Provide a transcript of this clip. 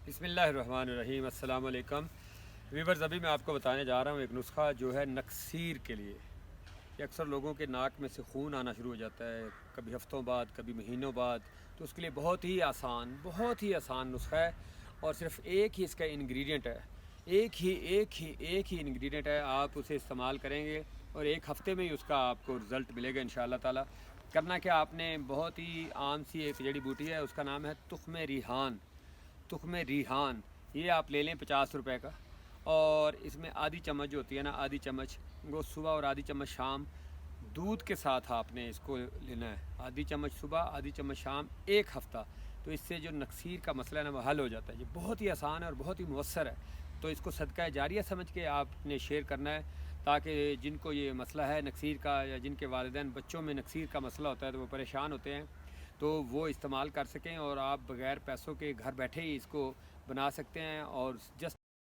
बिस्मिल्लाहिर्रहमानिर्रहीम। अस्सलाम वालेकुम व्यूवर्स। अभी मैं आपको बताने जा रहा हूँ एक नुस्खा जो है नक्सीर के लिए। कि अक्सर लोगों के नाक में से खून आना शुरू हो जाता है, कभी हफ्तों बाद, कभी महीनों बाद। तो उसके लिए बहुत ही आसान नुस्खा है और सिर्फ एक ही इसका इंग्रेडिएंट है। एक ही इंग्रेडिएंट है। आप उसे इस्तेमाल करेंगे और एक हफ़्ते में ही उसका आपको रिज़ल्ट मिलेगा इंशाअल्लाह ताला। करना क्या, आपने बहुत ही आम सी एक जड़ी बूटी है, उसका नाम है तुख्म रिहान। तुख्म रिहान ये आप ले लें 50 रुपए का। और इसमें आधी चम्मच जो होती है ना, आधी चम्मच वो सुबह और आधी चम्मच शाम दूध के साथ आपने इसको लेना है। आधी चम्मच सुबह, आधी चम्मच शाम, एक हफ़्ता। तो इससे जो नक्सीर का मसला है ना वो हल हो जाता है। ये बहुत ही आसान है और बहुत ही मुयस्सर है। तो इसको सदका जारिया समझ के आपने शेयर करना है, ताकि जिनको ये मसला है नक्सीर का, या जिनके वालिदैन बच्चों में नक्सीर का मसला होता है तो वो परेशान होते हैं, तो वो इस्तेमाल कर सकें और आप बग़ैर पैसों के घर बैठे ही इसको बना सकते हैं। और जस्ट